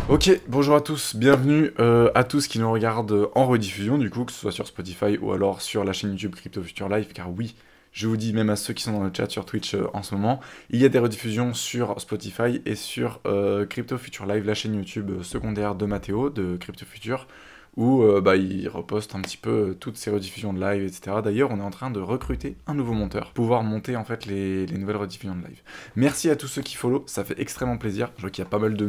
Ok, bonjour à tous, bienvenue à tous qui nous regardent en rediffusion du coup, que ce soit sur Spotify ou alors sur la chaîne YouTube Crypto Future Live, car oui, je vous dis même à ceux qui sont dans le chat sur Twitch en ce moment, il y a des rediffusions sur Spotify et sur Crypto Future Live, la chaîne YouTube secondaire de Mathéo, de Crypto Future, où il reposte un petit peu toutes ces rediffusions de live, etc. D'ailleurs, on est en train de recruter un nouveau monteur, pour pouvoir monter en fait les nouvelles rediffusions de live. Merci à tous ceux qui follow, ça fait extrêmement plaisir. Je vois qu'il y a pas mal de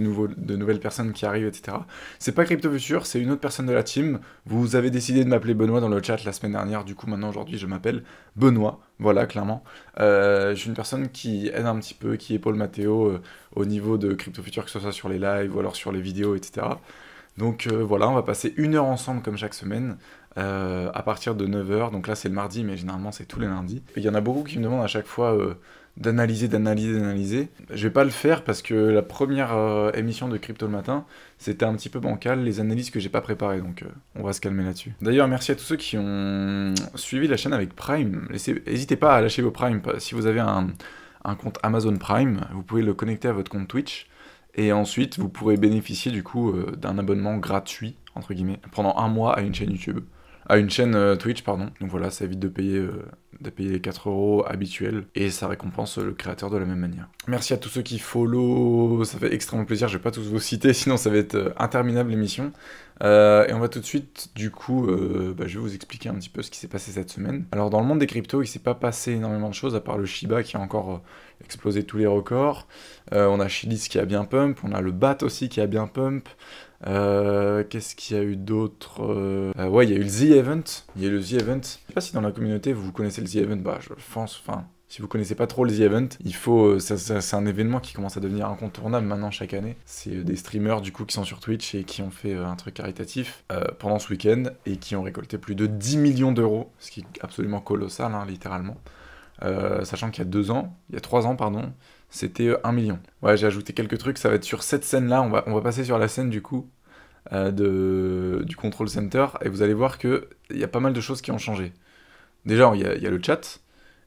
nouvelles personnes qui arrivent, etc. C'est pas Crypto Future, c'est une autre personne de la team. Vous avez décidé de m'appeler Benoît dans le chat la semaine dernière, du coup maintenant aujourd'hui je m'appelle Benoît, voilà clairement. Je suis une personne qui aide un petit peu, qui épaule Mathéo au niveau de Crypto Future, que ce soit sur les lives ou alors sur les vidéos, etc. Donc voilà, on va passer 1 heure ensemble comme chaque semaine, à partir de 9 h. Donc là c'est le mardi, mais généralement c'est tous les lundis. Il y en a beaucoup qui me demandent à chaque fois d'analyser. Je vais pas le faire parce que la première émission de Crypto le matin, c'était un petit peu bancal, les analyses que j'ai pas préparées, donc on va se calmer là-dessus. D'ailleurs, merci à tous ceux qui ont suivi la chaîne avec Prime. N'hésitez pas à lâcher vos Prime. Si vous avez un compte Amazon Prime, vous pouvez le connecter à votre compte Twitch. Et ensuite, vous pourrez bénéficier du coup d'un abonnement gratuit, entre guillemets, pendant 1 mois à une chaîne YouTube. À une chaîne Twitch, pardon. Donc voilà, ça évite de payer les 4 € habituels. Et ça récompense le créateur de la même manière. Merci à tous ceux qui follow, ça fait extrêmement plaisir. Je vais pas tous vous citer, sinon ça va être interminable l'émission. Et on va tout de suite, du coup, je vais vous expliquer un petit peu ce qui s'est passé cette semaine. Alors dans le monde des cryptos, il s'est pas passé énormément de choses, à part le Shiba qui a encore explosé tous les records. On a Chilis qui a bien pump, on a le BAT aussi qui a bien pump. Qu'est-ce qu'il y a eu d'autre ouais, il y a eu le The Event. Il y a eu le The Event. Je sais pas si dans la communauté vous connaissez le The Event. Bah, je pense, enfin, si vous connaissez pas trop le The Event, il faut. C'est un événement qui commence à devenir incontournable maintenant chaque année. C'est des streamers du coup qui sont sur Twitch et qui ont fait un truc caritatif pendant ce week-end et qui ont récolté plus de 10 millions d'euros, ce qui est absolument colossal, hein, littéralement. Sachant qu'il y a 2 ans, il y a 3 ans, pardon, c'était 1 million. Ouais, j'ai ajouté quelques trucs, ça va être sur cette scène-là, on va passer sur la scène du coup du Control Center, et vous allez voir qu'il y a pas mal de choses qui ont changé. Déjà, il y a le chat,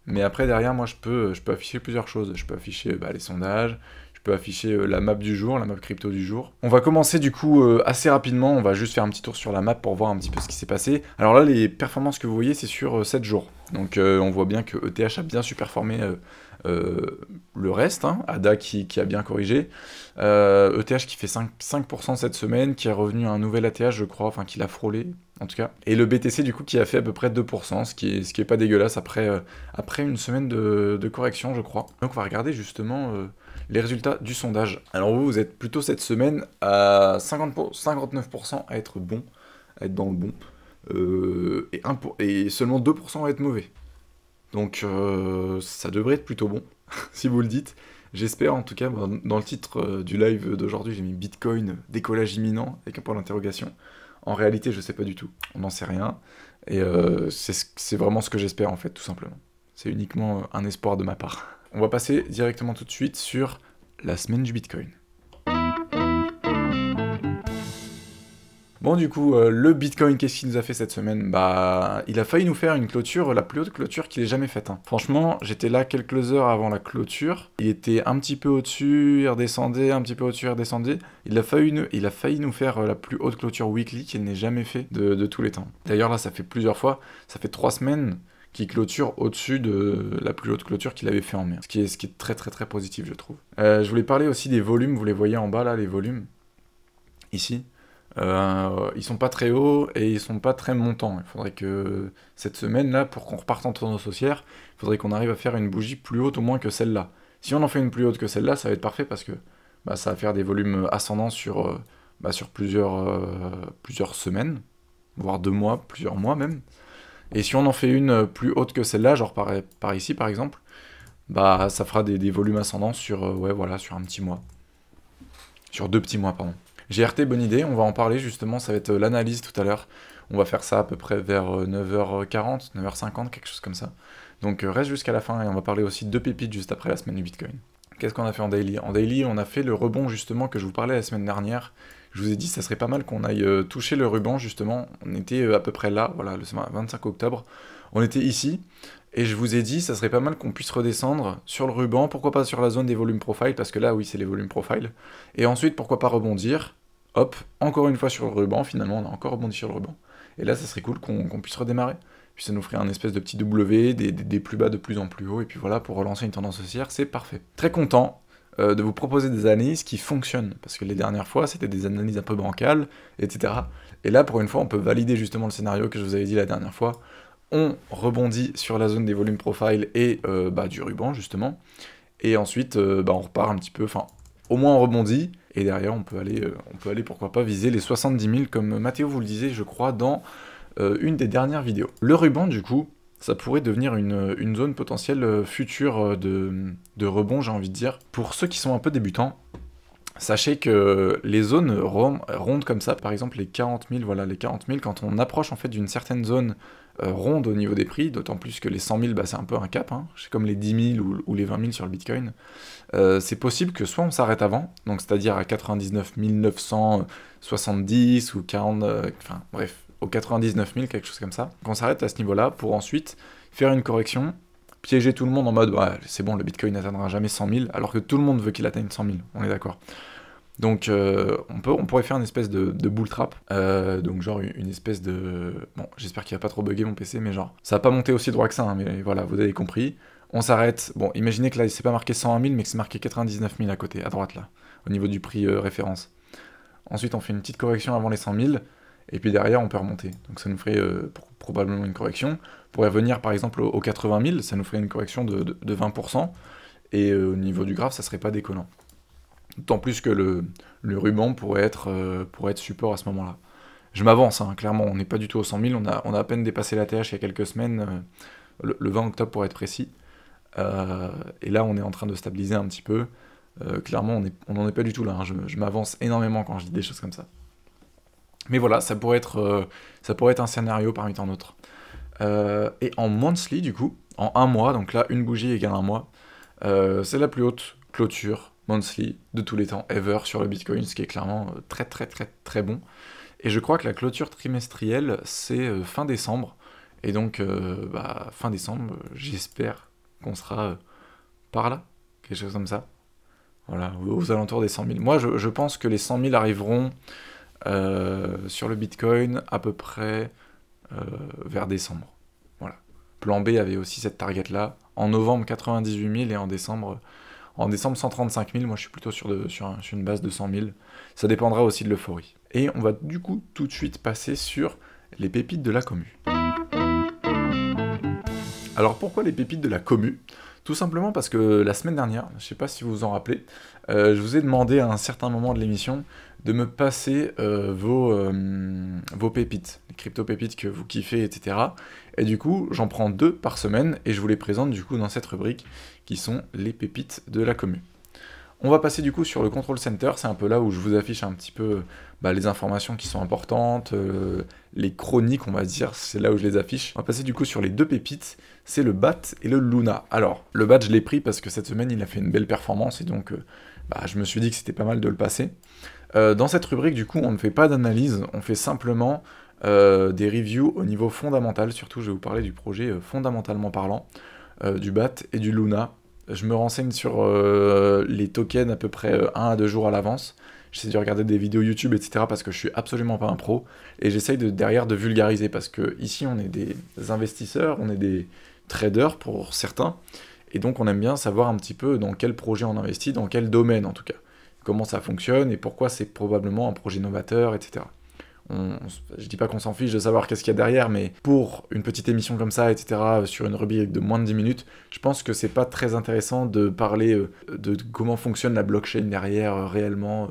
mais après, derrière, moi, je peux afficher plusieurs choses. Je peux afficher les sondages, je peux afficher la map du jour, la map crypto du jour. On va commencer du coup assez rapidement, on va juste faire un petit tour sur la map pour voir un petit peu ce qui s'est passé. Alors là, les performances que vous voyez, c'est sur 7 jours. Donc on voit bien que ETH a bien superformé le reste, hein. ADA qui a bien corrigé. ETH qui fait 5% cette semaine, qui est revenu à un nouvel ATH, je crois, enfin qui l'a frôlé, en tout cas. Et le BTC, du coup, qui a fait à peu près 2%, ce qui est pas dégueulasse après une semaine de correction, je crois. Donc on va regarder justement les résultats du sondage. Alors vous êtes plutôt cette semaine à 59% à être bon, à être dans le bon, et seulement 2% à être mauvais. Donc ça devrait être plutôt bon, si vous le dites. J'espère, en tout cas, dans le titre du live d'aujourd'hui, j'ai mis Bitcoin, décollage imminent, avec un point d'interrogation. En réalité, je sais pas du tout, on n'en sait rien, et c'est vraiment ce que j'espère, en fait, tout simplement. C'est uniquement un espoir de ma part. On va passer directement tout de suite sur la semaine du Bitcoin. Bon, du coup, le Bitcoin, qu'est-ce qu'il nous a fait cette semaine? Bah, il a failli nous faire une clôture, la plus haute clôture qu'il ait jamais faite, hein. Franchement, j'étais là quelques heures avant la clôture, il était un petit peu au-dessus, il redescendait, un petit peu au-dessus, il redescendait. Il a failli nous faire la plus haute clôture weekly qu'il n'ait jamais fait de tous les temps. D'ailleurs, là, ça fait plusieurs fois, ça fait 3 semaines qu'il clôture au-dessus de la plus haute clôture qu'il avait fait en mai. Ce qui est très très très positif, je trouve. Je voulais parler aussi des volumes, vous les voyez en bas là, les volumes, ici. Ils sont pas très hauts et ils sont pas très montants. Il faudrait que cette semaine là, pour qu'on reparte en tournois haussière, il faudrait qu'on arrive à faire une bougie plus haute au moins que celle-là. Si on en fait une plus haute que celle-là, ça va être parfait parce que ça va faire des volumes ascendants sur plusieurs semaines, voire 2 mois, plusieurs mois même. Et si on en fait une plus haute que celle-là, genre par ici par exemple, ça fera des volumes ascendants sur sur un petit mois. Sur 2 petits mois, pardon. GRT, bonne idée, on va en parler justement, ça va être l'analyse tout à l'heure. On va faire ça à peu près vers 9h40, 9h50, quelque chose comme ça. Donc reste jusqu'à la fin et on va parler aussi de pépites juste après la semaine du Bitcoin. Qu'est-ce qu'on a fait en daily? En daily, on a fait le rebond justement que je vous parlais la semaine dernière. Je vous ai dit ça serait pas mal qu'on aille toucher le ruban justement. On était à peu près là, voilà, le 25 octobre. On était ici. Et je vous ai dit, ça serait pas mal qu'on puisse redescendre sur le ruban, pourquoi pas sur la zone des volumes profile, parce que là, oui, c'est les volumes profile. Et ensuite, pourquoi pas rebondir hop, encore une fois sur le ruban, finalement on a encore rebondi sur le ruban. Et là ça serait cool qu'on puisse redémarrer. Puis ça nous ferait un espèce de petit W, des plus bas de plus en plus haut, et puis voilà, pour relancer une tendance haussière, c'est parfait. Très content de vous proposer des analyses qui fonctionnent, parce que les dernières fois c'était des analyses un peu bancales, etc. Et là pour une fois on peut valider justement le scénario que je vous avais dit la dernière fois. On rebondit sur la zone des volumes profile et du ruban justement, et ensuite on repart un petit peu, enfin au moins on rebondit, et derrière on peut aller pourquoi pas viser les 70 000 comme Mathéo vous le disait je crois dans une des dernières vidéos. Le ruban du coup, ça pourrait devenir une zone potentielle future de rebond j'ai envie de dire. Pour ceux qui sont un peu débutants, sachez que les zones rondes comme ça, par exemple les 40 000, voilà les 40 000, quand on approche en fait d'une certaine zone ronde au niveau des prix, d'autant plus que les 100 000 c'est un peu un cap, hein, c'est comme les 10 000 ou les 20 000 sur le Bitcoin, c'est possible que soit on s'arrête avant, donc c'est-à-dire à 99 970 ou 40, enfin bref, aux 99 000, quelque chose comme ça, qu'on s'arrête à ce niveau-là pour ensuite faire une correction, piéger tout le monde en mode ouais, c'est bon, le Bitcoin n'atteindra jamais 100 000, alors que tout le monde veut qu'il atteigne 100 000, on est d'accord. Donc on pourrait faire une espèce de bull trap, donc genre une espèce de... Bon, j'espère qu'il va pas trop bugger mon PC, mais genre, ça va pas monter aussi droit que ça, hein, mais voilà, vous avez compris. On s'arrête, bon, imaginez que là, c'est pas marqué 101 000, mais que c'est marqué 99 000 à côté, à droite là, au niveau du prix référence. Ensuite, on fait une petite correction avant les 100 000, et puis derrière, on peut remonter. Donc ça nous ferait probablement une correction. On pourrait revenir par exemple aux 80 000, ça nous ferait une correction de 20%, et au niveau du graphe, ça serait pas déconnant. D'autant plus que le ruban pourrait être support à ce moment-là. Je m'avance, hein, clairement, on n'est pas du tout aux 100 000, on a à peine dépassé la TH il y a quelques semaines, le 20 octobre pour être précis, et là on est en train de stabiliser un petit peu. Clairement on n'en est pas du tout là, hein, je m'avance énormément quand je dis des choses comme ça. Mais voilà, ça pourrait être un scénario parmi tant d'autres. Et en monthly du coup, en un mois, donc là une bougie égale un mois, c'est la plus haute clôture monthly de tous les temps, ever, sur le Bitcoin, ce qui est clairement très très très très bon. Et je crois que la clôture trimestrielle, c'est fin décembre, et donc fin décembre, j'espère qu'on sera par là, quelque chose comme ça. Voilà, aux alentours des 100 000. Moi, je pense que les 100 000 arriveront sur le Bitcoin à peu près vers décembre. Voilà. Plan B avait aussi cette target-là. En novembre, 98 000 et en décembre 135 000. Moi, je suis plutôt sur une base de 100 000. Ça dépendra aussi de l'euphorie. Et on va du coup tout de suite passer sur les pépites de la commu. Alors pourquoi les pépites de la commu ? Tout simplement parce que la semaine dernière, je ne sais pas si vous vous en rappelez, je vous ai demandé à un certain moment de l'émission de me passer vos pépites, les crypto-pépites que vous kiffez, etc. Et du coup, j'en prends 2 par semaine et je vous les présente du coup dans cette rubrique qui sont les pépites de la commu. On va passer du coup sur le Control Center, c'est un peu là où je vous affiche un petit peu les informations qui sont importantes, les chroniques on va dire, c'est là où je les affiche. On va passer du coup sur les 2 pépites, c'est le BAT et le Luna. Alors, le BAT je l'ai pris parce que cette semaine il a fait une belle performance et donc je me suis dit que c'était pas mal de le passer. Dans cette rubrique du coup on ne fait pas d'analyse, on fait simplement des reviews au niveau fondamental, surtout je vais vous parler du projet fondamentalement parlant, du BAT et du Luna. Je me renseigne sur les tokens à peu près 1 à 2 jours à l'avance. J'essaie de regarder des vidéos YouTube, etc. parce que je suis absolument pas un pro. Et j'essaye derrière de vulgariser parce que ici on est des investisseurs, on est des traders pour certains. Et donc on aime bien savoir un petit peu dans quel projet on investit, dans quel domaine en tout cas. Comment ça fonctionne et pourquoi c'est probablement un projet novateur, etc. Je dis pas qu'on s'en fiche de savoir qu'est-ce qu'il y a derrière, mais pour une petite émission comme ça, etc., sur une rubrique de moins de 10 minutes, je pense que c'est pas très intéressant de parler de comment fonctionne la blockchain derrière réellement,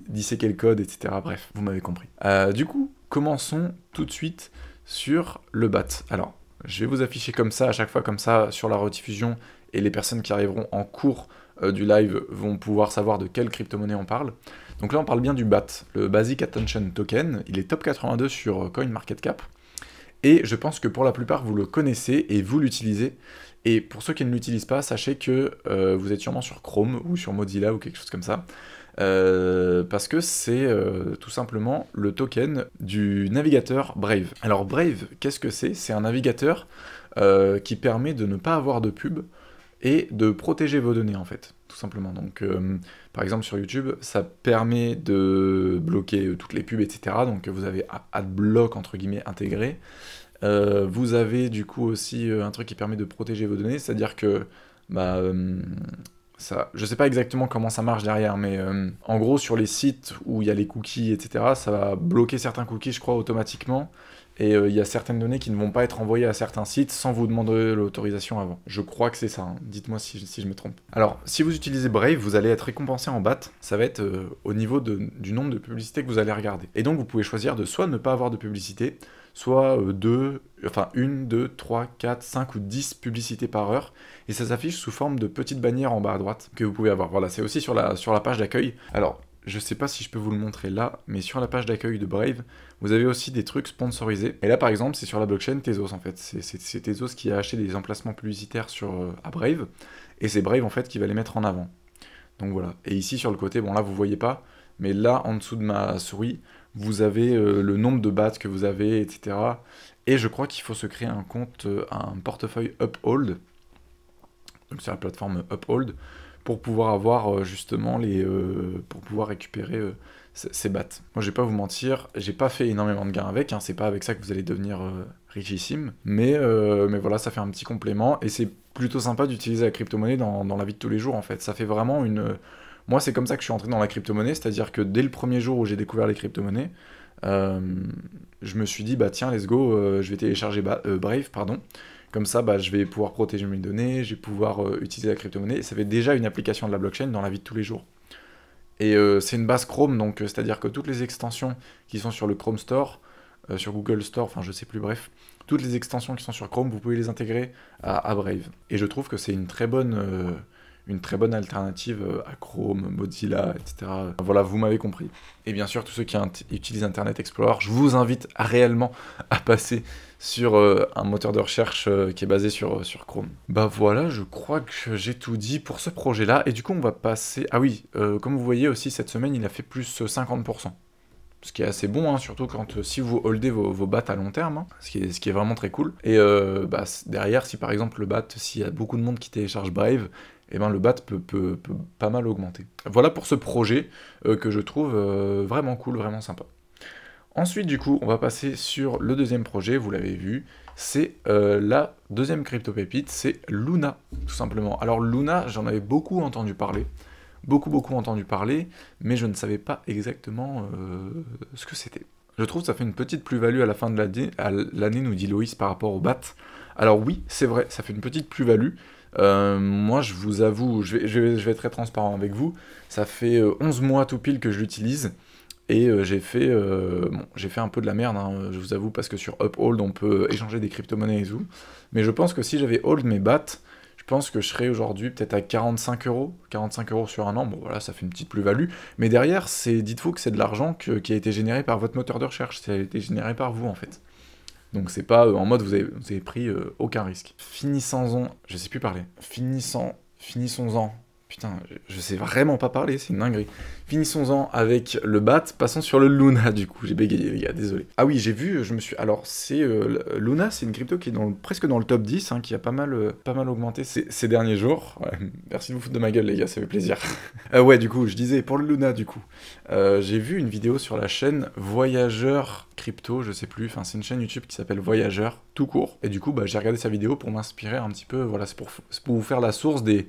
disséquer le code, etc. Bref, vous m'avez compris. Du coup, commençons tout de suite sur le BAT. Alors, je vais vous afficher comme ça, à chaque fois comme ça, sur la rediffusion, et les personnes qui arriveront en cours du live vont pouvoir savoir de quelle crypto-monnaie on parle. Donc là on parle bien du BAT, le Basic Attention Token, il est top 82 sur CoinMarketCap, et je pense que pour la plupart vous le connaissez et vous l'utilisez, et pour ceux qui ne l'utilisent pas, sachez que vous êtes sûrement sur Chrome ou sur Mozilla ou quelque chose comme ça, parce que c'est tout simplement le token du navigateur Brave. Alors Brave, qu'est-ce que c'est ? C'est un navigateur qui permet de ne pas avoir de pub, et de protéger vos données en fait, tout simplement. Donc par exemple sur YouTube, ça permet de bloquer toutes les pubs, etc. Donc vous avez AdBlock entre guillemets intégré. Vous avez du coup aussi un truc qui permet de protéger vos données, c'est-à-dire que bah, ça, je sais pas exactement comment ça marche derrière, mais en gros sur les sites où il y a les cookies, etc., ça va bloquer certains cookies, je crois, automatiquement. Et il y a certaines données qui ne vont pas être envoyées à certains sites sans vous demander l'autorisation avant. Je crois que c'est ça, hein. Dites-moi si je me trompe. Alors, si vous utilisez Brave, vous allez être récompensé en BAT. Ça va être au niveau du nombre de publicités que vous allez regarder. Et donc, vous pouvez choisir de soit ne pas avoir de publicité, soit 1, 2, 3, 4, 5 ou 10 publicités par heure. Et ça s'affiche sous forme de petites bannières en bas à droite que vous pouvez avoir. Voilà, c'est aussi sur la page d'accueil. Alors, je sais pas si je peux vous le montrer là, mais sur la page d'accueil de Brave, vous avez aussi des trucs sponsorisés. Et là, par exemple, c'est sur la blockchain Tezos, en fait. C'est Tezos qui a acheté des emplacements publicitaires à Brave, et c'est Brave, en fait, qui va les mettre en avant. Donc voilà. Et ici, sur le côté, bon là, vous voyez pas, mais là, en dessous de ma souris, vous avez le nombre de bats que vous avez, etc. Et je crois qu'il faut se créer un compte, un portefeuille Uphold, donc sur la plateforme Uphold, pour pouvoir avoir justement pour pouvoir récupérer ces bats. Moi, je vais pas vous mentir, j'ai pas fait énormément de gains avec, hein, c'est pas avec ça que vous allez devenir richissime, mais voilà, ça fait un petit complément, et c'est plutôt sympa d'utiliser la crypto-monnaie dans la vie de tous les jours, en fait. Ça fait vraiment une... Moi, c'est comme ça que je suis entré dans la crypto-monnaie, c'est-à-dire que dès le premier jour où j'ai découvert les crypto-monnaies, je me suis dit, bah tiens, let's go, je vais télécharger Brave, pardon. Comme ça, bah, je vais pouvoir protéger mes données, je vais pouvoir utiliser la crypto-monnaie, et ça fait déjà une application de la blockchain dans la vie de tous les jours. Et c'est une base Chrome, donc c'est-à-dire que toutes les extensions qui sont sur le Chrome Store, sur Google Store, enfin je sais plus, bref, toutes les extensions qui sont sur Chrome, vous pouvez les intégrer à Brave. Et je trouve que c'est une très bonne alternative à Chrome, Mozilla, etc. Voilà, vous m'avez compris. Et bien sûr, tous ceux qui utilisent Internet Explorer, je vous invite réellement à passer sur un moteur de recherche qui est basé sur Chrome. Bah voilà, je crois que j'ai tout dit pour ce projet-là. Et du coup, on va passer... Ah oui, comme vous voyez aussi, cette semaine, il a fait plus 50%. Ce qui est assez bon, hein, surtout si vous holdez vos bats à long terme, hein, ce qui est vraiment très cool. Et bah, derrière, si par exemple le bat, s'il y a beaucoup de monde qui télécharge Brave, et ben le bat peut pas mal augmenter. Voilà pour ce projet que je trouve vraiment cool, vraiment sympa. Ensuite, du coup, on va passer sur le deuxième projet, vous l'avez vu, c'est la deuxième crypto-pépite, c'est Luna, tout simplement. Alors Luna, j'en avais beaucoup entendu parler, beaucoup entendu parler, mais je ne savais pas exactement ce que c'était. Je trouve que ça fait une petite plus-value à la fin de l'année, nous dit Loïs, par rapport au BAT. Alors oui, c'est vrai, ça fait une petite plus-value. Moi, je vous avoue, je vais être très transparent avec vous, ça fait 11 mois tout pile que je l'utilise, et j'ai fait un peu de la merde, hein, je vous avoue, parce que sur Uphold, on peut échanger des crypto-monnaies et tout, mais je pense que si j'avais hold mes BAT, je pense que je serais aujourd'hui peut-être à 45 euros sur un an. Bon voilà, ça fait une petite plus-value. Mais derrière, dites-vous que c'est de l'argent qui a été généré par votre moteur de recherche. Ça a été généré par vous en fait. Donc c'est pas en mode vous avez pris aucun risque. Finissons-en, je sais plus parler. Finissons-en. Putain, je sais vraiment pas parler, c'est une dinguerie. Finissons-en avec le BAT, passons sur le Luna du coup, j'ai bégayé les gars, désolé. Ah oui, j'ai vu, alors Luna, c'est une crypto qui est presque dans le top 10, hein, qui a pas mal augmenté ces derniers jours. Ouais, merci de vous foutre de ma gueule les gars, ça fait plaisir. Ouais, du coup, je disais, pour le Luna du coup, j'ai vu une vidéo sur la chaîne Voyageur Crypto, je sais plus, enfin c'est une chaîne YouTube qui s'appelle Voyageur, tout court. Et du coup, bah, j'ai regardé sa vidéo pour m'inspirer un petit peu, voilà, c'est pour vous faire la source de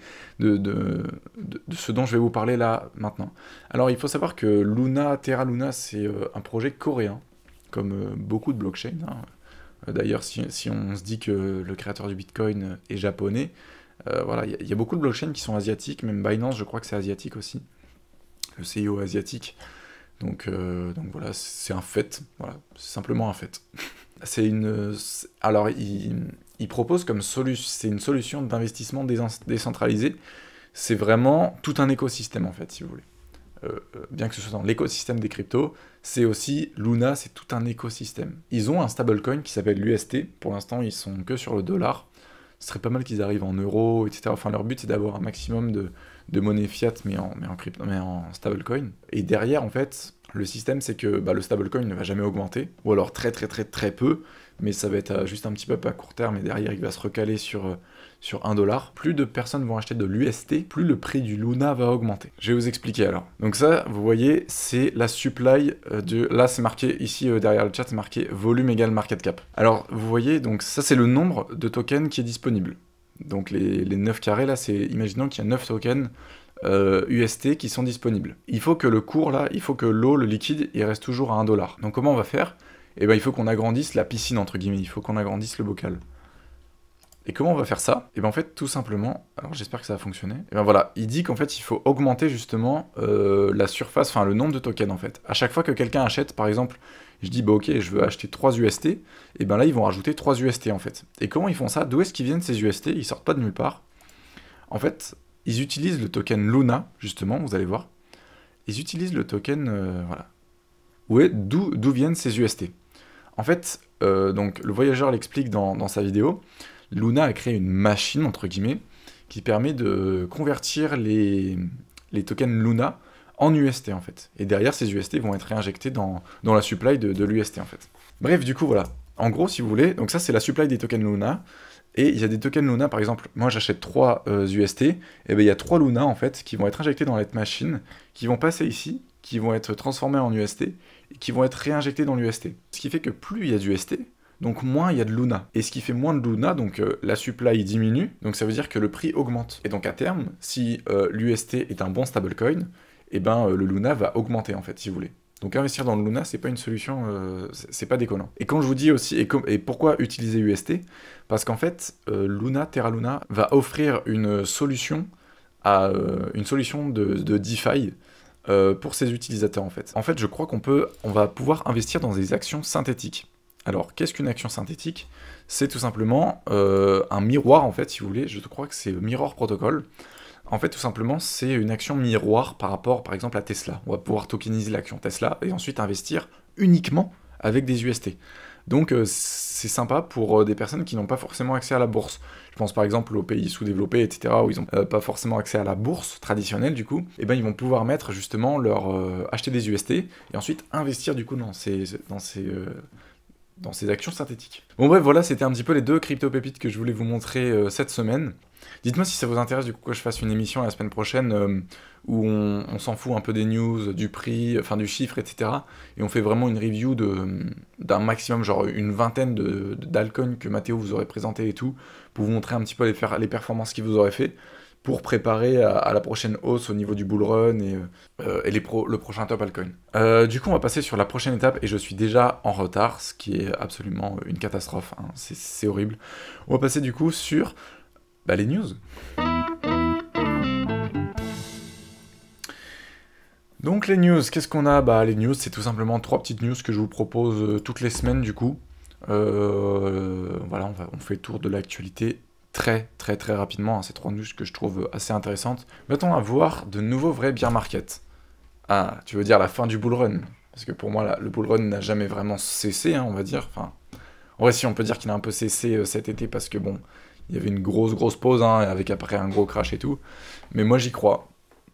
ce dont je vais vous parler là, maintenant. Alors, il faut savoir que Terra Luna, c'est un projet coréen, comme beaucoup de blockchains, hein. D'ailleurs, si on se dit que le créateur du Bitcoin est japonais, voilà, il y a beaucoup de blockchains qui sont asiatiques, même Binance, je crois que c'est asiatique aussi, le CIO asiatique. Donc voilà, c'est un fait, voilà, c'est simplement un fait. Alors, il propose c'est une solution d'investissement décentralisé. C'est vraiment tout un écosystème en fait, si vous voulez. Bien que ce soit dans l'écosystème des cryptos, c'est aussi Luna, c'est tout un écosystème. Ils ont un stablecoin qui s'appelle l'UST. Pour l'instant, ils sont que sur le dollar. Ce serait pas mal qu'ils arrivent en euros, etc. Enfin, leur but c'est d'avoir un maximum de monnaie fiat, mais en stablecoin. Et derrière, en fait, le système c'est que le stablecoin ne va jamais augmenter, ou alors très peu, mais ça va être juste un petit peu à court terme, et derrière il va se recaler sur sur 1$, plus de personnes vont acheter de l'UST, plus le prix du Luna va augmenter. Je vais vous expliquer alors. Donc ça, vous voyez, c'est la supply de... Là, c'est marqué ici derrière le chat, c'est marqué volume égale market cap. Alors, vous voyez, donc ça, c'est le nombre de tokens qui est disponible. Donc les 9 carrés, là, c'est... Imaginons qu'il y a 9 tokens UST qui sont disponibles. Il faut que le cours, là, il faut que l'eau, le liquide, il reste toujours à 1$. Donc comment on va faire? Eh ben, il faut qu'on agrandisse la piscine, entre guillemets. Il faut qu'on agrandisse le bocal. Et comment on va faire ça? Et bien en fait, tout simplement, alors j'espère que ça va fonctionner. Et ben voilà, il dit qu'en fait, il faut augmenter justement la surface, enfin le nombre de tokens en fait. À chaque fois que quelqu'un achète, par exemple, je dis, bah ok, je veux acheter 3 UST, et ben là, ils vont rajouter 3 UST en fait. Et comment ils font ça? D'où est-ce qu'ils viennent ces UST? Ils sortent pas de nulle part. En fait, ils utilisent le token Luna, justement, vous allez voir. Ils utilisent le token, voilà. Ouais, d'où viennent ces UST? En fait, donc le voyageur l'explique dans sa vidéo, Luna a créé une machine, entre guillemets, qui permet de convertir les tokens Luna en UST, en fait. Et derrière, ces UST vont être réinjectés dans la supply de l'UST, en fait. Bref, du coup, voilà. En gros, si vous voulez, donc ça, c'est la supply des tokens Luna. Et il y a des tokens Luna, par exemple, moi j'achète 3 UST, et bien il y a 3 Luna, en fait, qui vont être injectés dans cette machine, qui vont passer ici, qui vont être transformés en UST, et qui vont être réinjectés dans l'UST. Ce qui fait que plus il y a d'UST, donc moins il y a de Luna. Et ce qui fait moins de Luna, donc la supply diminue, donc ça veut dire que le prix augmente. Et donc à terme, si l'UST est un bon stablecoin, et ben le Luna va augmenter en fait, si vous voulez. Donc investir dans le Luna, c'est pas une solution, c'est pas déconnant. Et quand je vous dis aussi, et pourquoi utiliser UST? Parce qu'en fait, Luna, Terra Luna, va offrir une solution de DeFi pour ses utilisateurs en fait. En fait, je crois on va pouvoir investir dans des actions synthétiques. Alors, qu'est-ce qu'une action synthétique? C'est tout simplement un miroir, en fait, si vous voulez. Je crois que c'est Mirror Protocol. En fait, tout simplement, c'est une action miroir par rapport, par exemple, à Tesla. On va pouvoir tokeniser l'action Tesla et ensuite investir uniquement avec des UST. Donc, c'est sympa pour des personnes qui n'ont pas forcément accès à la bourse. Je pense par exemple aux pays sous-développés, etc., où ils n'ont pas forcément accès à la bourse traditionnelle, du coup. Et ben, ils vont pouvoir mettre justement acheter des UST et ensuite investir, du coup, dans ces actions synthétiques. Bon bref, voilà, c'était un petit peu les 2 crypto-pépites que je voulais vous montrer cette semaine. Dites-moi si ça vous intéresse du coup que je fasse une émission la semaine prochaine où on s'en fout un peu des news, du prix, enfin du chiffre, etc. Et on fait vraiment une review d'un maximum, genre une vingtaine d'altcoins que Mathéo vous aurait présenté et tout, pour vous montrer un petit peu les performances qu'il vous aurait fait, pour préparer à la prochaine hausse au niveau du bull run et le prochain top altcoin. Du coup, on va passer sur la prochaine étape et je suis déjà en retard, ce qui est absolument une catastrophe, hein. C'est horrible. On va passer du coup sur les news. Donc les news, qu'est-ce qu'on a? Les news, c'est tout simplement 3 petites news que je vous propose toutes les semaines du coup. Voilà, on fait le tour de l'actualité très rapidement, hein, ces 3 news que je trouve assez intéressantes. Va-t-on avoir de nouveaux vrais bear market? Ah, tu veux dire la fin du bull run? Parce que pour moi, le bull run n'a jamais vraiment cessé, hein, on va dire. Enfin, en vrai, si on peut dire qu'il a un peu cessé cet été, parce que bon, il y avait une grosse pause, hein, avec après un gros crash et tout. Mais moi, j'y crois.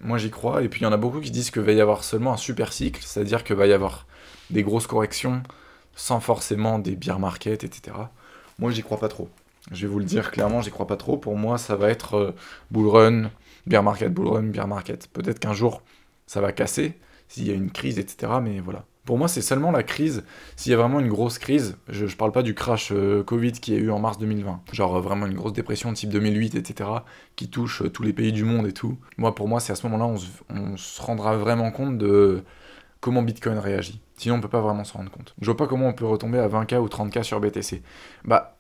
Et puis il y en a beaucoup qui disent qu'il va y avoir seulement un super cycle, c'est-à-dire qu'il va y avoir des grosses corrections, sans forcément des bear market, etc. Moi, j'y crois pas trop. Je vais vous le dire clairement, j'y crois pas trop. Pour moi, ça va être bull run, bear market, bull run, bear market. Peut-être qu'un jour, ça va casser, s'il y a une crise, etc. Mais voilà. Pour moi, c'est seulement la crise, s'il y a vraiment une grosse crise, je parle pas du crash Covid qu'il y a eu en mars 2020, genre vraiment une grosse dépression type 2008, etc., qui touche tous les pays du monde et tout. Pour moi, c'est à ce moment-là on se rendra vraiment compte de comment Bitcoin réagit. Sinon, on peut pas vraiment se rendre compte. Je vois pas comment on peut retomber à 20K ou 30K sur BTC.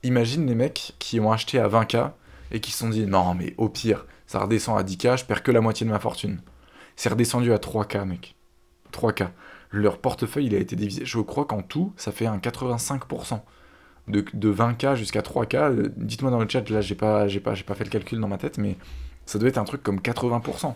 Imagine les mecs qui ont acheté à 20K et qui se sont dit « Non, mais au pire, ça redescend à 10K, je perds que la moitié de ma fortune. » C'est redescendu à 3K, mec. 3K. Leur portefeuille, il a été divisé. Je crois qu'en tout, ça fait un 85%. De 20K jusqu'à 3K. Dites-moi dans le chat, là, j'ai pas fait le calcul dans ma tête, mais ça doit être un truc comme 80%.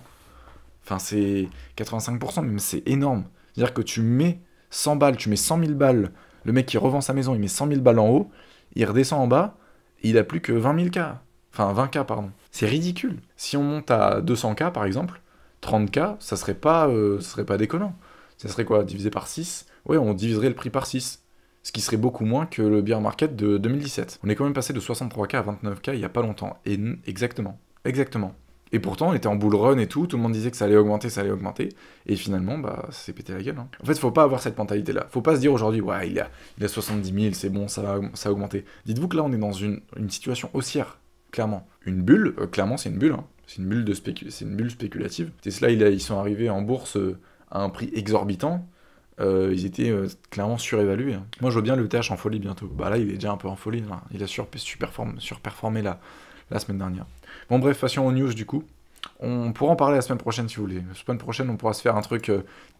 Enfin, c'est 85%, même c'est énorme. C'est-à-dire que tu mets 100 balles, tu mets 100 000 balles, le mec qui revend sa maison, il met 100 000 balles en haut, il redescend en bas, il a plus que 20 000 K. Enfin, 20K, pardon. C'est ridicule. Si on monte à 200K, par exemple, 30K, ça serait pas déconnant. Ça serait quoi? Divisé par 6? Ouais, on diviserait le prix par 6. Ce qui serait beaucoup moins que le bear market de 2017. On est quand même passé de 63K à 29K il y a pas longtemps. Et exactement. Exactement. Et pourtant, on était en bull run et tout le monde disait que ça allait augmenter, et finalement, bah, ça s'est pété la gueule. Hein. En fait, faut pas avoir cette mentalité-là. Faut pas se dire aujourd'hui, ouais, il a 70 000, c'est bon, ça a augmenté. Dites-vous que là, on est dans une situation haussière, clairement. Une bulle, clairement, c'est une bulle. Hein. C'est une bulle c'est une bulle spéculative. Tesla, ils sont arrivés en bourse à un prix exorbitant. Ils étaient clairement surévalués. Hein. Moi, je vois bien le TH en folie bientôt. Bah là, il est déjà un peu en folie. Là. Il a surperformé la semaine dernière. Bon bref, passons aux news du coup. On pourra en parler la semaine prochaine si vous voulez. La semaine prochaine, on pourra se faire un truc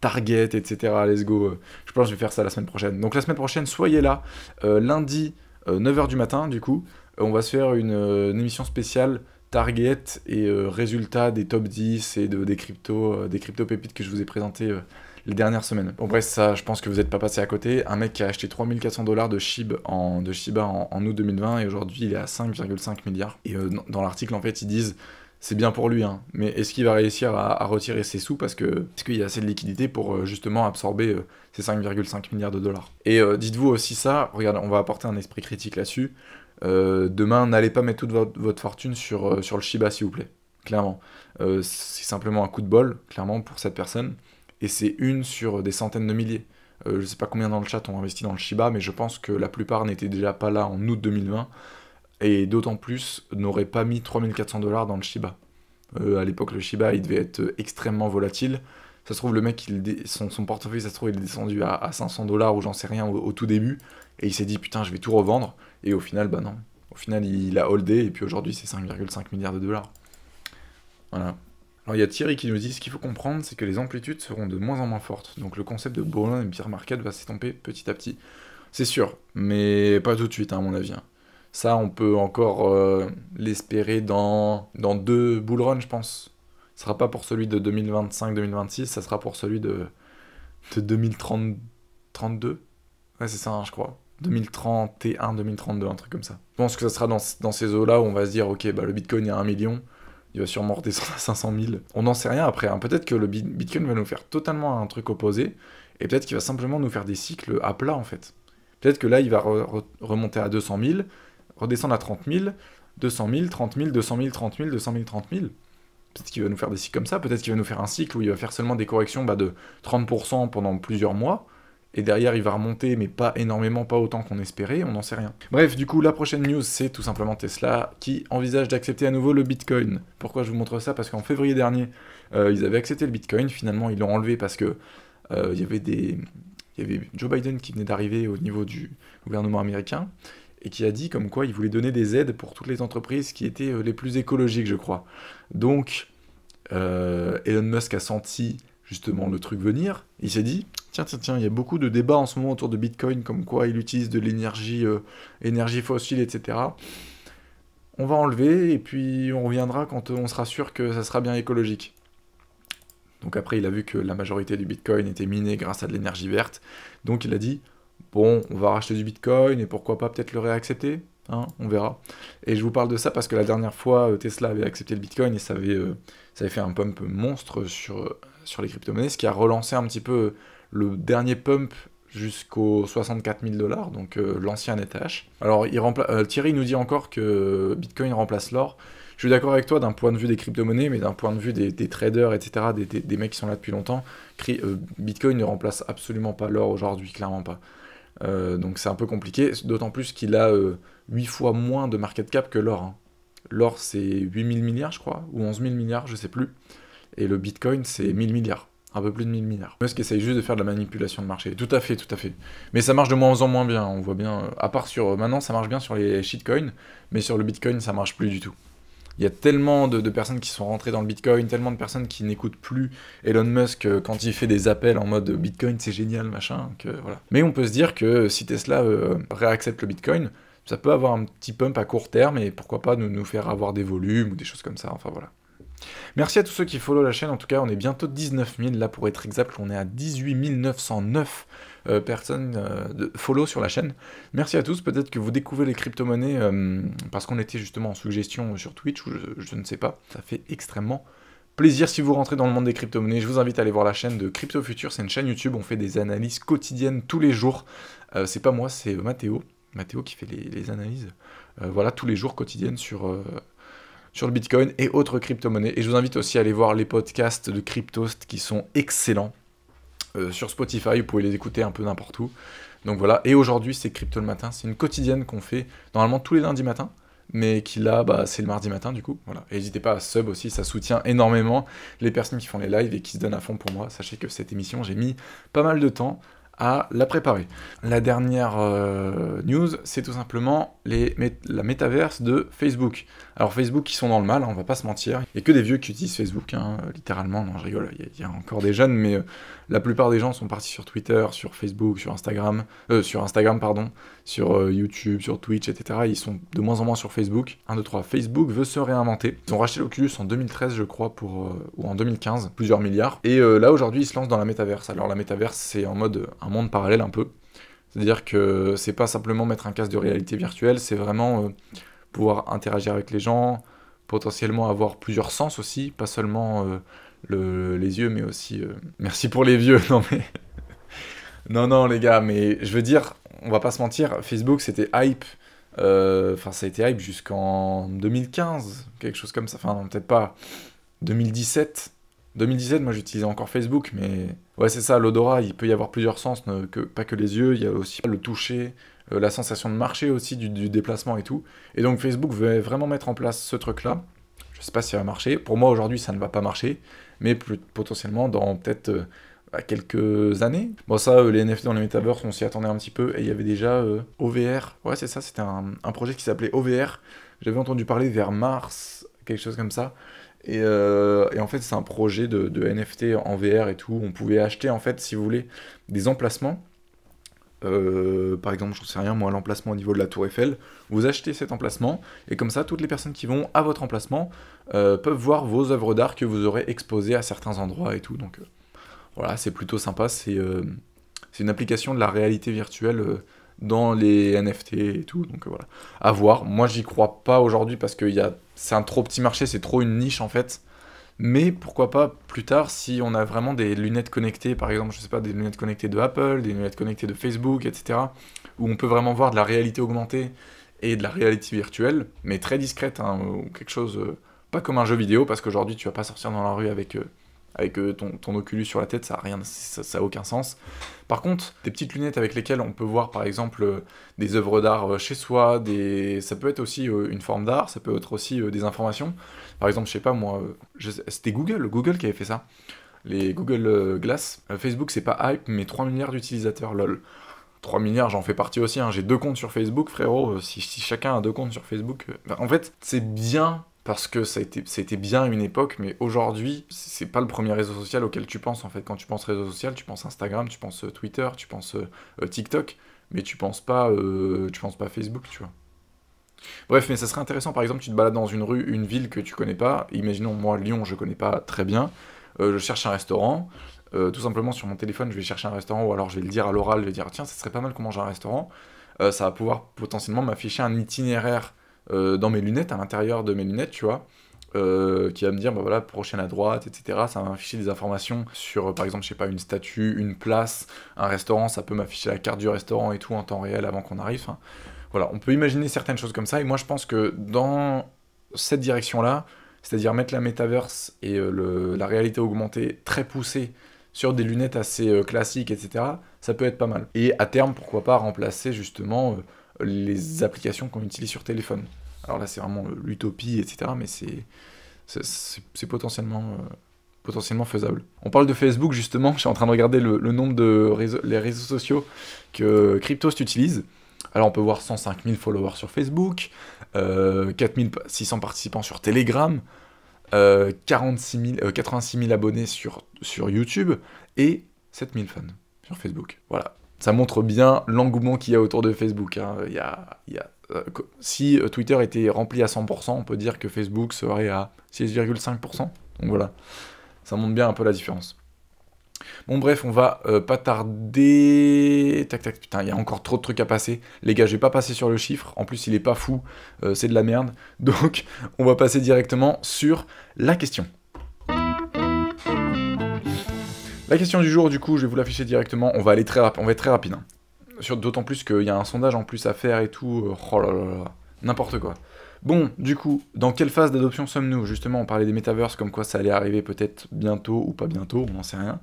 target, etc. Let's go. Je pense que je vais faire ça la semaine prochaine. Donc la semaine prochaine, soyez là. Lundi, 9h du matin, du coup. On va se faire une émission spéciale target et résultats des top 10 et des crypto pépites que je vous ai présenté les dernières semaines. Bon bref, ça, je pense que vous n'êtes pas passé à côté. Un mec qui a acheté 3400$ de Shiba en août 2020 et aujourd'hui il est à 5,5 milliards. Et dans l'article, en fait, ils disent c'est bien pour lui, hein, mais est-ce qu'il va réussir à retirer ses sous parce qu'il y a assez de liquidité pour justement absorber ces 5,5 milliards de dollars. Et dites-vous aussi ça, regardez, on va apporter un esprit critique là-dessus. Demain, n'allez pas mettre toute votre fortune sur le Shiba, s'il vous plaît. Clairement. C'est simplement un coup de bol, clairement, pour cette personne. Et c'est une sur des centaines de milliers. Je sais pas combien dans le chat ont investi dans le Shiba, mais je pense que la plupart n'étaient déjà pas là en août 2020, et d'autant plus n'auraient pas mis 3400$ dans le Shiba. À l'époque, le Shiba, il devait être extrêmement volatile. Ça se trouve, le mec, son portefeuille, ça se trouve, il est descendu à 500$ ou j'en sais rien au tout début, et il s'est dit, putain, je vais tout revendre, et au final, bah non. Au final, il a holdé, et puis aujourd'hui, c'est 5,5 milliards de dollars. Voilà. Alors il y a Thierry qui nous dit, ce qu'il faut comprendre, c'est que les amplitudes seront de moins en moins fortes, donc le concept de bull run et bear market va s'estomper petit à petit. C'est sûr, mais pas tout de suite, hein, à mon avis. Hein. Ça, on peut encore l'espérer dans 2 bull runs, je pense. Ce sera pas pour celui de 2025-2026, ça sera pour celui de 2032. Ouais, c'est ça, hein, je crois. 2031-2032, un truc comme ça. Je pense que ça sera dans ces eaux-là où on va se dire, ok, bah le Bitcoin est à 1 million, il va sûrement redescendre à 500 000. On n'en sait rien après. Hein. Peut-être que le Bitcoin va nous faire totalement un truc opposé, et peut-être qu'il va simplement nous faire des cycles à plat, en fait. Peut-être que là, il va remonter à 200 000, redescendre à 30 000, 200 000, 30 000, 200 000, 30 000, 200 000, 30 000. Peut-être qu'il va nous faire des cycles comme ça. Peut-être qu'il va nous faire un cycle où il va faire seulement des corrections de 30% pendant plusieurs mois, et derrière il va remonter, mais pas énormément, pas autant qu'on espérait, on n'en sait rien. Bref, du coup, la prochaine news, c'est tout simplement Tesla qui envisage d'accepter à nouveau le Bitcoin. Pourquoi je vous montre ça? Parce qu'en février dernier, ils avaient accepté le Bitcoin, finalement ils l'ont enlevé parce que il y avait Joe Biden qui venait d'arriver au niveau du gouvernement américain, et qui a dit comme quoi il voulait donner des aides pour toutes les entreprises qui étaient les plus écologiques, je crois. Donc, Elon Musk a senti justement le truc venir, il s'est dit, tiens, il y a beaucoup de débats en ce moment autour de Bitcoin, comme quoi il utilise de l'énergie énergie fossile, etc. On va enlever, et puis on reviendra quand on sera sûr que ça sera bien écologique. Donc après, il a vu que la majorité du Bitcoin était miné grâce à de l'énergie verte, donc il a dit, bon, on va racheter du Bitcoin, et pourquoi pas peut-être le réaccepter, hein, on verra. Et je vous parle de ça parce que la dernière fois, Tesla avait accepté le Bitcoin, et ça avait fait un pump monstre sur les crypto-monnaies, ce qui a relancé un petit peu le dernier pump jusqu'aux 64 000$, donc l'ancien ETH. Alors Thierry nous dit encore que Bitcoin remplace l'or. Je suis d'accord avec toi d'un point de vue des crypto-monnaies, mais d'un point de vue des traders, etc., des mecs qui sont là depuis longtemps, Bitcoin ne remplace absolument pas l'or aujourd'hui, clairement pas. Donc c'est un peu compliqué, d'autant plus qu'il a 8 fois moins de market cap que l'or. Hein. L'or c'est 8 000 milliards je crois, ou 11 000 milliards, je sais plus. Et le Bitcoin c'est 1000 milliards, un peu plus de 1000 milliards. Musk essaye juste de faire de la manipulation de marché, tout à fait. Mais ça marche de moins en moins bien, on voit bien, à part maintenant ça marche bien sur les shitcoins, mais sur le Bitcoin ça marche plus du tout. Il y a tellement de personnes qui sont rentrées dans le Bitcoin, tellement de personnes qui n'écoutent plus Elon Musk quand il fait des appels en mode Bitcoin c'est génial, machin, que voilà. Mais on peut se dire que si Tesla réaccepte le Bitcoin, ça peut avoir un petit pump à court terme, et pourquoi pas nous faire avoir des volumes ou des choses comme ça, enfin voilà. Merci à tous ceux qui follow la chaîne, en tout cas on est bientôt 19 000, là pour être exact, on est à 18 909 personnes de follow sur la chaîne. Merci à tous, peut-être que vous découvrez les crypto-monnaies parce qu'on était justement en suggestion sur Twitch, ou je ne sais pas, ça fait extrêmement plaisir si vous rentrez dans le monde des crypto-monnaies. Je vous invite à aller voir la chaîne de Crypto Future, c'est une chaîne YouTube, on fait des analyses quotidiennes tous les jours. C'est pas moi, c'est Mathéo qui fait les analyses. Voilà, tous les jours quotidiennes sur le Bitcoin et autres crypto-monnaies. Et je vous invite aussi à aller voir les podcasts de Cryptost qui sont excellents sur Spotify, vous pouvez les écouter un peu n'importe où. Donc voilà, et aujourd'hui c'est Crypto le matin, c'est une quotidienne qu'on fait normalement tous les lundis matins, mais qui là, c'est le mardi matin du coup. Voilà. Et n'hésitez pas à sub aussi, ça soutient énormément les personnes qui font les lives et qui se donnent à fond pour moi. Sachez que cette émission, j'ai mis pas mal de temps à la préparer. La dernière news, c'est tout simplement la métaverse de Facebook. Alors Facebook, qui sont dans le mal, hein, on va pas se mentir. Il n'y a que des vieux qui utilisent Facebook, hein, littéralement. Non, je rigole, il y a encore des jeunes, mais la plupart des gens sont partis sur Twitter, sur Facebook, sur Instagram, sur YouTube, sur Twitch, etc. Ils sont de moins en moins sur Facebook. 1, 2, 3, Facebook veut se réinventer. Ils ont racheté l'Oculus en 2013, je crois, ou en 2015, plusieurs milliards. Et là, aujourd'hui, ils se lancent dans la métaverse. Alors la métaverse, c'est en mode un monde parallèle un peu. C'est-à-dire que c'est pas simplement mettre un casque de réalité virtuelle, c'est vraiment pouvoir interagir avec les gens, potentiellement avoir plusieurs sens aussi, pas seulement les yeux, mais aussi... Merci pour les vieux, non mais... non les gars, mais je veux dire, on va pas se mentir, Facebook c'était hype, ça a été hype jusqu'en 2015, quelque chose comme ça, enfin non, peut-être pas, 2017, moi j'utilisais encore Facebook, mais ouais c'est ça, l'odorat, il peut y avoir plusieurs sens, pas que les yeux, il y a aussi le toucher, la sensation de marcher aussi, du déplacement et tout, et donc Facebook veut vraiment mettre en place ce truc-là. Je sais pas si ça va marcher, pour moi aujourd'hui ça ne va pas marcher, mais potentiellement dans peut-être quelques années. Bon ça, les NFT dans les metaverse, on s'y attendait un petit peu, et il y avait déjà OVR, ouais c'est ça, c'était un projet qui s'appelait OVR, j'avais entendu parler vers mars, quelque chose comme ça, et en fait c'est un projet de NFT en VR et tout, on pouvait acheter en fait, si vous voulez, des emplacements, par exemple, je sais rien, moi, l'emplacement au niveau de la Tour Eiffel, vous achetez cet emplacement, et comme ça, toutes les personnes qui vont à votre emplacement peuvent voir vos œuvres d'art que vous aurez exposées à certains endroits et tout, donc voilà, c'est plutôt sympa, c'est une application de la réalité virtuelle dans les NFT et tout, donc voilà, à voir. Moi, j'y crois pas aujourd'hui parce que c'est un trop petit marché, c'est trop une niche en fait. Mais pourquoi pas plus tard, si on a vraiment des lunettes connectées, par exemple, je sais pas, des lunettes connectées de Apple, des lunettes connectées de Facebook, etc., où on peut vraiment voir de la réalité augmentée et de la réalité virtuelle, mais très discrète, hein, ou quelque chose, pas comme un jeu vidéo, parce qu'aujourd'hui tu vas pas sortir dans la rue avec ton Oculus sur la tête, ça a aucun sens. Par contre, des petites lunettes avec lesquelles on peut voir par exemple des œuvres d'art chez soi, ça peut être aussi une forme d'art, ça peut être aussi des informations. Par exemple, je sais pas moi, c'était Google qui avait fait ça, les Google Glass. Facebook c'est pas hype, mais 3 milliards d'utilisateurs, lol. 3 milliards, j'en fais partie aussi, hein. J'ai 2 comptes sur Facebook, frérot, si chacun a 2 comptes sur Facebook... En fait, c'est bien... Parce que ça a été bien à une époque, mais aujourd'hui, c'est pas le premier réseau social auquel tu penses, en fait. Quand tu penses réseau social, tu penses Instagram, tu penses Twitter, tu penses TikTok, mais tu penses pas Facebook, tu vois. Bref, mais ça serait intéressant, par exemple, tu te balades dans une rue, une ville que tu connais pas, imaginons, moi, Lyon, je connais pas très bien, je cherche un restaurant, tout simplement sur mon téléphone, je vais chercher un restaurant, ou alors je vais le dire à l'oral, je vais dire, tiens, ça serait pas mal qu'on mange à un restaurant, ça va pouvoir potentiellement m'afficher un itinéraire dans mes lunettes, à l'intérieur de mes lunettes, tu vois, qui va me dire, bah voilà, prochaine à droite, etc. Ça va m'afficher des informations sur, par exemple, je sais pas, une statue, une place, un restaurant, ça peut m'afficher la carte du restaurant et tout en temps réel avant qu'on arrive. Enfin, voilà, on peut imaginer certaines choses comme ça, et moi je pense que dans cette direction-là, c'est-à-dire mettre la métaverse et la réalité augmentée très poussée sur des lunettes assez classiques, etc., ça peut être pas mal. Et à terme, pourquoi pas remplacer justement... les applications qu'on utilise sur téléphone. Alors là, c'est vraiment l'utopie, etc., mais c'est potentiellement faisable. On parle de Facebook, justement, je suis en train de regarder le nombre de les réseaux sociaux que Cryptost utilise. Alors on peut voir 105 000 followers sur Facebook, 4600 participants sur Telegram, 86 000 abonnés sur YouTube, et 7000 fans sur Facebook. Voilà. Ça montre bien l'engouement qu'il y a autour de Facebook, hein. Si Twitter était rempli à 100%, on peut dire que Facebook serait à 6,5%. Donc voilà, ça montre bien un peu la différence. Bon bref, on va pas tarder... Tac tac, putain, il y a encore trop de trucs à passer. Les gars, je vais pas passer sur le chiffre, en plus il est pas fou, c'est de la merde. Donc on va passer directement sur la question. La question du jour, du coup, je vais vous l'afficher directement. On va aller on va être très rapide. Hein. D'autant plus qu'il y a un sondage en plus à faire et tout. Oh là là là, n'importe quoi. Bon, du coup, dans quelle phase d'adoption sommes-nous? Justement, on parlait des metaverses, comme quoi ça allait arriver peut-être bientôt ou pas bientôt, on n'en sait rien.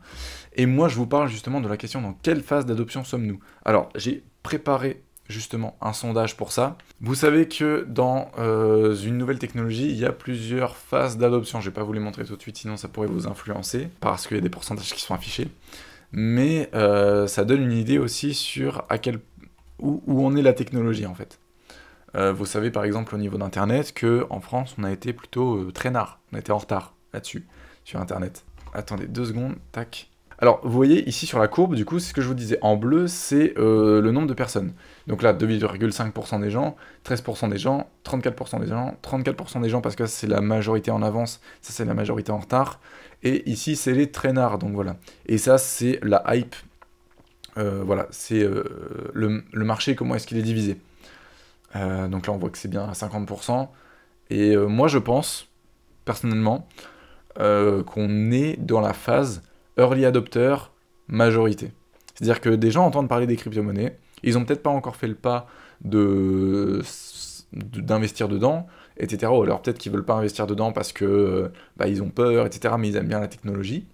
Et moi, je vous parle justement de la question dans quelle phase d'adoption sommes-nous? Alors, j'ai préparé justement un sondage pour ça. Vous savez que dans une nouvelle technologie, il y a plusieurs phases d'adoption. Je vais pas vous les montrer tout de suite, sinon ça pourrait vous influencer, parce qu'il y a des pourcentages qui sont affichés. Mais ça donne une idée aussi sur où en est la technologie en fait. Vous savez par exemple au niveau d'Internet qu'en France on a été plutôt traînard, on a été en retard là-dessus, sur Internet. Attendez 2 secondes, tac. Alors vous voyez ici sur la courbe, du coup c'est ce que je vous disais, en bleu c'est le nombre de personnes. Donc là 2,5% des gens, 13% des gens, 34% des gens, 34% des gens parce que c'est la majorité en avance, ça c'est la majorité en retard. Et ici c'est les traînards, donc voilà. Et ça c'est la hype, voilà, c'est le marché, comment est-ce qu'il est divisé. Donc là on voit que c'est bien à 50%. Et moi je pense, personnellement, qu'on est dans la phase early adopter majorité. C'est-à-dire que des gens entendent parler des crypto-monnaies, ils ont peut-être pas encore fait le pas d'investir dedans, etc. Ou alors peut-être qu'ils veulent pas investir dedans parce que ils ont peur, etc. Mais ils aiment bien la technologie.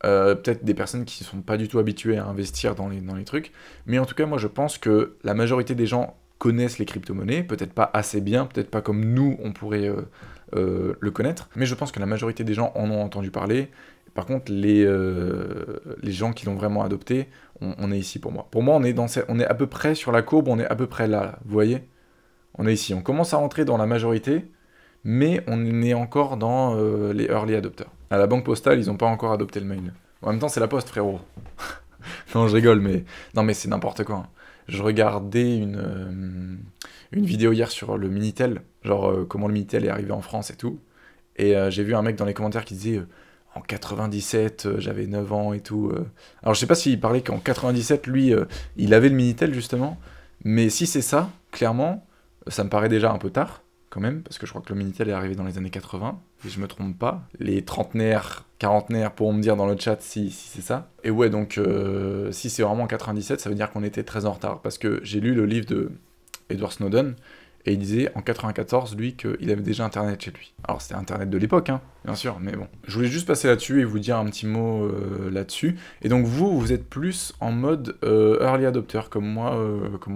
Peut-être des personnes qui ne sont pas du tout habituées à investir dans les trucs. Mais en tout cas, moi je pense que la majorité des gens connaissent les crypto-monnaies, peut-être pas assez bien, peut-être pas comme nous on pourrait le connaître, mais je pense que la majorité des gens en ont entendu parler. Par contre, les gens qui l'ont vraiment adopté, on est ici pour moi. Pour moi, on est à peu près sur la courbe, on est à peu près là, vous voyez? On est ici, on commence à rentrer dans la majorité, mais on est encore dans les early adopters. À la banque postale, ils n'ont pas encore adopté le mail. En même temps, c'est la poste, frérot. Non, je rigole, mais non, mais c'est n'importe quoi. Hein. Je regardais une vidéo hier sur le Minitel, genre comment le Minitel est arrivé en France et tout. Et j'ai vu un mec dans les commentaires qui disait en 97, j'avais 9 ans et tout. Alors je sais pas s'il parlait qu'en 97, lui, il avait le Minitel justement. Mais si c'est ça, clairement, ça me paraît déjà un peu tard, quand même, parce que je crois que le Minitel est arrivé dans les années 80, si je me trompe pas. Les trentenaires, quarantenaires pourront me dire dans le chat si c'est ça. Et ouais, donc si c'est vraiment en 97, ça veut dire qu'on était très en retard, parce que j'ai lu le livre de Edward Snowden, et il disait en 94, lui, qu'il avait déjà Internet chez lui. Alors c'était Internet de l'époque, hein, bien sûr, mais bon. Je voulais juste passer là-dessus et vous dire un petit mot là-dessus. Et donc vous êtes plus en mode early adopter, comme moi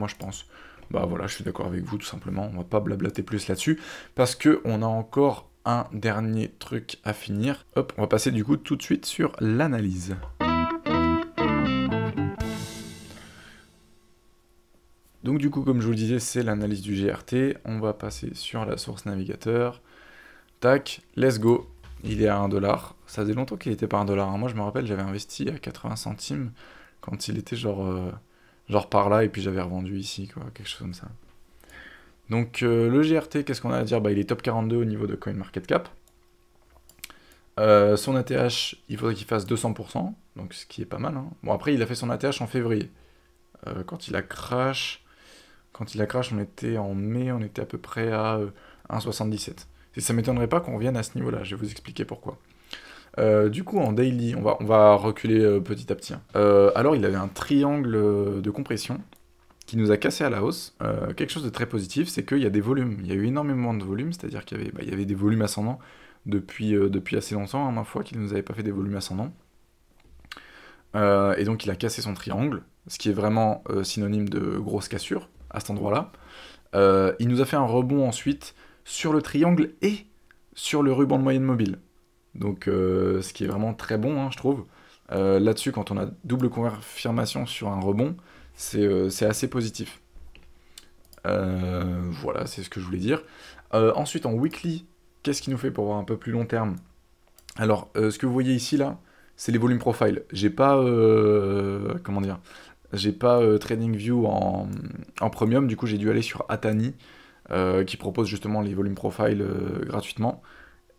je pense. Bah voilà, je suis d'accord avec vous, tout simplement. On va pas blablater plus là-dessus, parce qu'on a encore un dernier truc à finir. Hop, on va passer du coup tout de suite sur l'analyse. Donc du coup, comme je vous le disais, c'est l'analyse du GRT. On va passer sur la source navigateur. Tac, let's go. Il est à 1$. Ça faisait longtemps qu'il était pas 1$. Hein. Moi, je me rappelle, j'avais investi à 80 centimes quand il était genre par là, et puis j'avais revendu ici, quoi, quelque chose comme ça. Donc le GRT, qu'est-ce qu'on a à dire? Il est top 42 au niveau de CoinMarketCap. Son ATH, il faudrait qu'il fasse 200%, donc ce qui est pas mal. Hein. Bon, après, il a fait son ATH en février. Quand il a crash, on était en mai, on était à peu près à 1,77. Et ça m'étonnerait pas qu'on revienne à ce niveau-là, je vais vous expliquer pourquoi. Du coup, en daily, on va reculer petit à petit. Hein. Alors, il avait un triangle de compression qui nous a cassé à la hausse. Quelque chose de très positif, c'est qu'il y a des volumes. Il y a eu énormément de volumes, c'est-à-dire qu'il y avait des volumes ascendants depuis assez longtemps, hein, ma foi, qu'il ne nous avait pas fait des volumes ascendants. Et donc, il a cassé son triangle, ce qui est vraiment synonyme de grosse cassure à cet endroit-là. Il nous a fait un rebond ensuite sur le triangle et sur le ruban de moyenne mobile. Donc ce qui est vraiment très bon, hein, je trouve. Là-dessus, quand on a double confirmation sur un rebond, c'est assez positif. Voilà, c'est ce que je voulais dire. Ensuite, en weekly, qu'est-ce qu'il nous fait pour voir un peu plus long terme? Alors, ce que vous voyez ici, là, c'est les volumes profile. J'ai pas... comment dire? J'ai pas TradingView en premium, du coup j'ai dû aller sur Atani, qui propose justement les volumes profile gratuitement.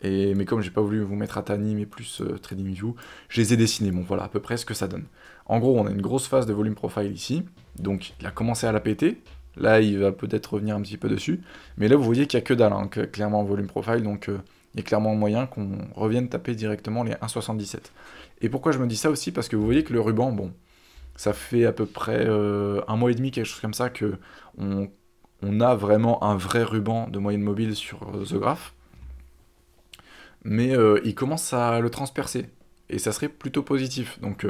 Mais comme j'ai pas voulu vous mettre Atani, mais plus TradingView, je les ai dessinés. Bon, voilà à peu près ce que ça donne. En gros, on a une grosse phase de volume profile ici, donc il a commencé à la péter. Là, il va peut-être revenir un petit peu dessus, mais là, vous voyez qu'il n'y a que dalle, hein, clairement, volume profile, donc il y a clairement moyen qu'on revienne taper directement les 1,77. Et pourquoi je me dis ça aussi? Parce que vous voyez que le ruban, bon, ça fait à peu près un mois et demi, quelque chose comme ça, que on a vraiment un vrai ruban de moyenne mobile sur The Graph. Mais il commence à le transpercer. Et ça serait plutôt positif. Donc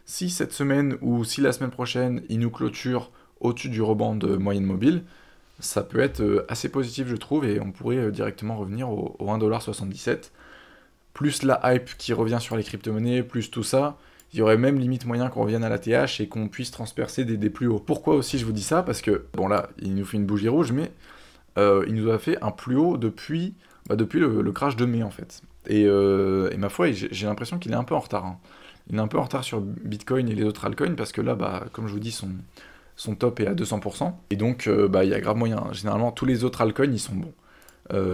si cette semaine ou si la semaine prochaine, il nous clôture au-dessus du ruban de moyenne mobile, ça peut être assez positif, je trouve, et on pourrait directement revenir au 1,77$. Plus la hype qui revient sur les crypto-monnaies, plus tout ça, il y aurait même limite moyen qu'on revienne à la TH et qu'on puisse transpercer des plus hauts. Pourquoi aussi je vous dis ça? Parce que, bon là, il nous fait une bougie rouge, mais il nous a fait un plus haut depuis le crash de mai, en fait. Et ma foi, j'ai l'impression qu'il est un peu en retard, hein. Il est un peu en retard sur Bitcoin et les autres altcoins, parce que là, comme je vous dis, son top est à 200%, et donc il y a grave moyen. Généralement, tous les autres altcoins, ils sont bons.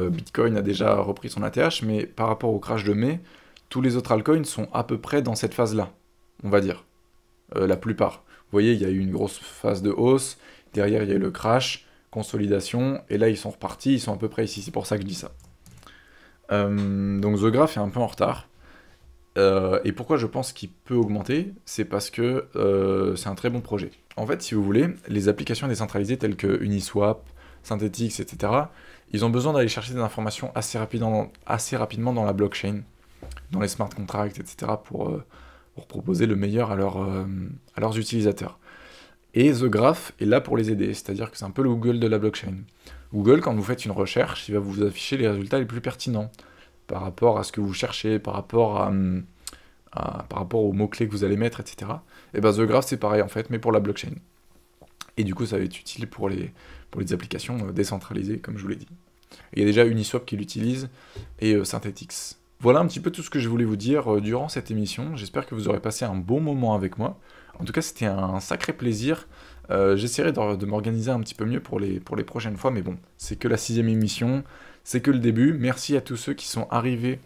Bitcoin a déjà repris son ATH, mais par rapport au crash de mai, tous les autres altcoins sont à peu près dans cette phase-là, on va dire. La plupart. Vous voyez, il y a eu une grosse phase de hausse, derrière il y a eu le crash, consolidation, et là ils sont repartis, ils sont à peu près ici, c'est pour ça que je dis ça. Donc The Graph est un peu en retard. Et pourquoi je pense qu'il peut augmenter? C'est parce que c'est un très bon projet. En fait, si vous voulez, les applications décentralisées telles que Uniswap, Synthetix, etc., ils ont besoin d'aller chercher des informations assez rapidement dans la blockchain, dans les smart contracts, etc., pour proposer le meilleur à leurs utilisateurs. Et The Graph est là pour les aider, c'est-à-dire que c'est un peu le Google de la blockchain. Google, quand vous faites une recherche, il va vous afficher les résultats les plus pertinents par rapport à ce que vous cherchez, par rapport aux mots-clés que vous allez mettre, etc. Et The Graph, c'est pareil en fait, mais pour la blockchain. Et du coup, ça va être utile pour les applications décentralisées, comme je vous l'ai dit. Et il y a déjà Uniswap qui l'utilise, et Synthetix. Voilà un petit peu tout ce que je voulais vous dire durant cette émission. J'espère que vous aurez passé un bon moment avec moi. En tout cas, c'était un sacré plaisir. J'essaierai de m'organiser un petit peu mieux pour les prochaines fois, mais bon, c'est que la 6e émission, c'est que le début. Merci à tous ceux qui sont arrivés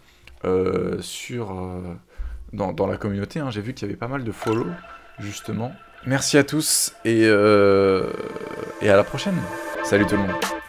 dans la communauté, hein. J'ai vu qu'il y avait pas mal de follow, justement. Merci à tous, et à la prochaine. Salut tout le monde.